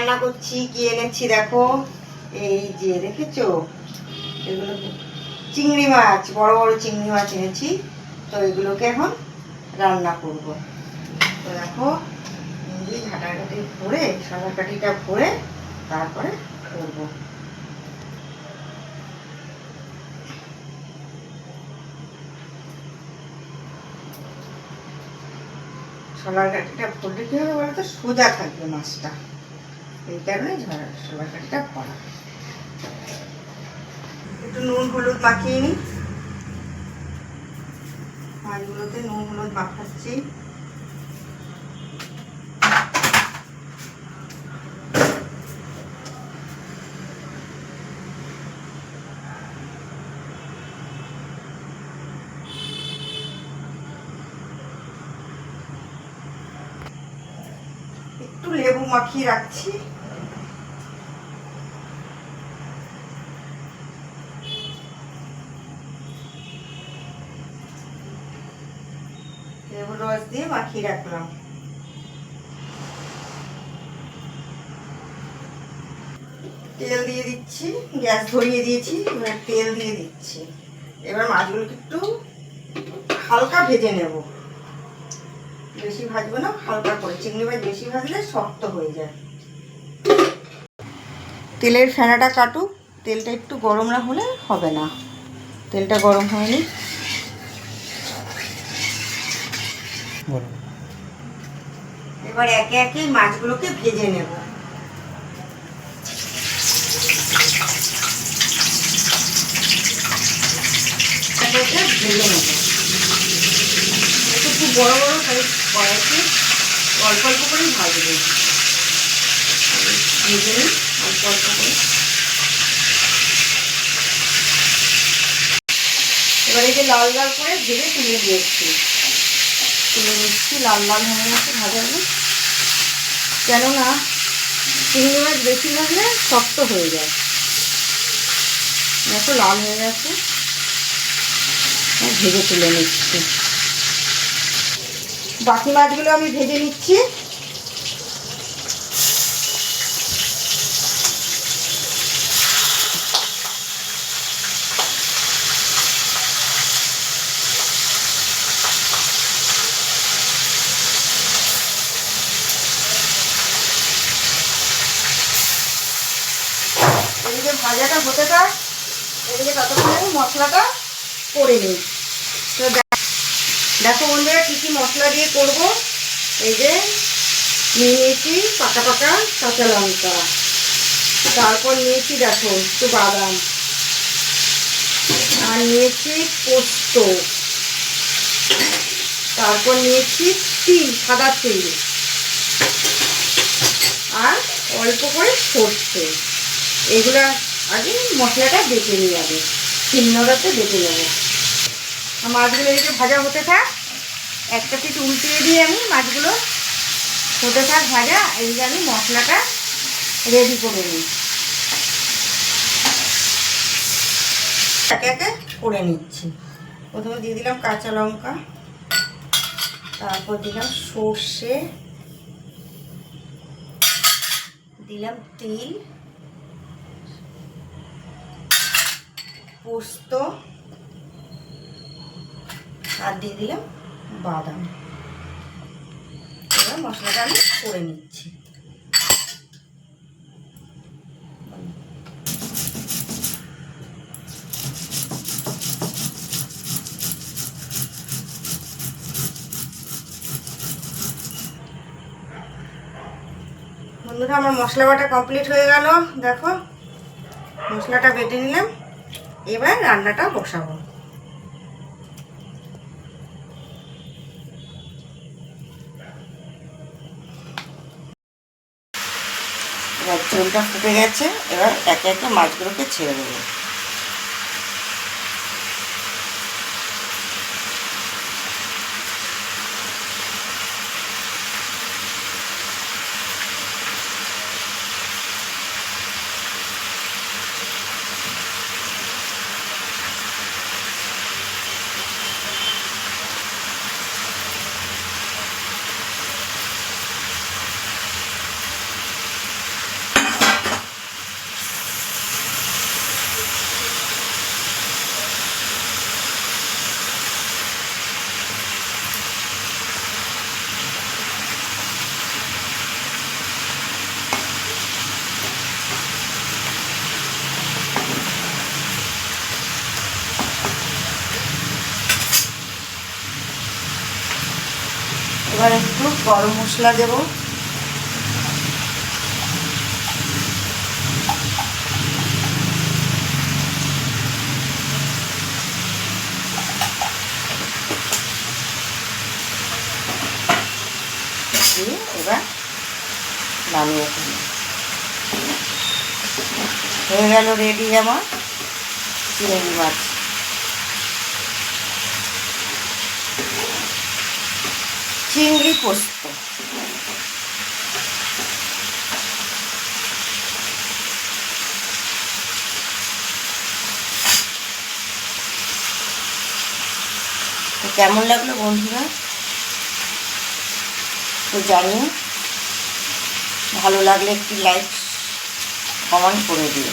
রান্না করছি। কি এনেছি দেখো, এই যে দেখেছো, এগুলো চিংড়ি মাছ, বড় বড় চিংড়ি মাছ এনেছি। তো এগুলোকে এখন রান্না করব। তো দেখো এই ঘাটাঘাটি ভরে, সাদাকাঠিটা ভরে তারপরে করবো। ছোলার কাঠিটা ভরলে কি হবে বলতো, সোজা থাকবে মাছটা, এই কারণে ছোলার কাঠিটা ভরা। একটু নুন হলুদ মাখিয়ে নিই। মাছগুলোতে নুন হলুদ মাখাচ্ছি। একটু লেবু মাখিয়ে রাখছি। লেবু রস দিয়ে মাখিয়ে রাখলাম। তেল দিয়ে দিচ্ছি, গ্যাস ধরিয়ে দিয়েছি, এবার তেল দিয়ে দিচ্ছি। এবার মাছগুলোকে একটু হালকা ভেজে নেব, বেশি ভাজবো না, হালকা করে। চিংড়ি মাছ বেশি ভাজলে শক্ত হয়ে যায়। তেলের ফেনাটা কাটুক, তেলটা একটু গরম না হলে হবে না। তেলটা গরম হয়নি। এবার একে একে মাছগুলোকে ভেজে নেব। ভেজে নেব একটু, খুব বড় বড় সাইজ কড়াইতে অল্প অল্প করেই ভাজবো। ভেজে নিই অল্প অল্প করে। এবার এই যে লাল লাল করে ভেজে তুলে দিয়েছি, তুলে নিচ্ছি। লাল লাল হয়ে গেছে ভাজাগুলো, কেননা চিংড়ি মাছ বেশি ভাজলে শক্ত হয়ে যায়। দেখো লাল হয়ে গেছে, ভেজে তুলে নিচ্ছি। বাকি মাছগুলো আমি ভেজে নিচ্ছি। এদিকে ভাজাটা হতে থাক, এদিকে ততক্ষণ আমি মশলাটা করে নিই। তো দেখো বন্ধুরা কী কী মশলা দিয়ে করব। এই যে নিয়েছি পাকা পাকা কাঁচা লঙ্কা, তারপর নিয়েছি দেখো একটু বাদাম, আর নিয়েছি পোস্ত, তারপর নিয়েছি তিল, সাদা তিল, আর অল্প করে সর্ষে। এগুলো আগে মশলাটা বেটে নিয়ে যাবে, শিলনোড়াতে বেটে নেবো। মাছগুলো এদিকে ভাজা হতে থাক, একটা পিঠ উল্টিয়ে দিয়ে আমি মাছগুলো হতে থাক ভাজা। এই যে আমি মশলাটা রেডি করে নিই, একে একে করে নিচ্ছি। প্রথমে দিয়ে দিলাম কাঁচা লঙ্কা, তারপর দিলাম সর্ষে, দিলাম তিল, পোস্ত, আর দিয়ে দিলাম বাদাম। এবার মশলাটা আমি করে নিচ্ছি। বন্ধুরা আমার মশলা বাটা কমপ্লিট হয়ে গেল। দেখো মশলাটা বেটে নিলাম, এবার রান্নাটা বসাবো। এবার ঝোলটা ফুটে গেছে, এবার একে একে মাছগুলোকে ছেড়ে দেবো। এবার একটু গরম মশলা দেব, দিয়ে এবার নামিয়ে ফেলি। হয়ে গেল রেডি আমার চিংড়ি মাছ। চিংড়ি পোস্ত। তো কেমন লাগলো বন্ধুরা তো জানিও, ভালো লাগলে একটি লাইক কমেন্ট করে দিও।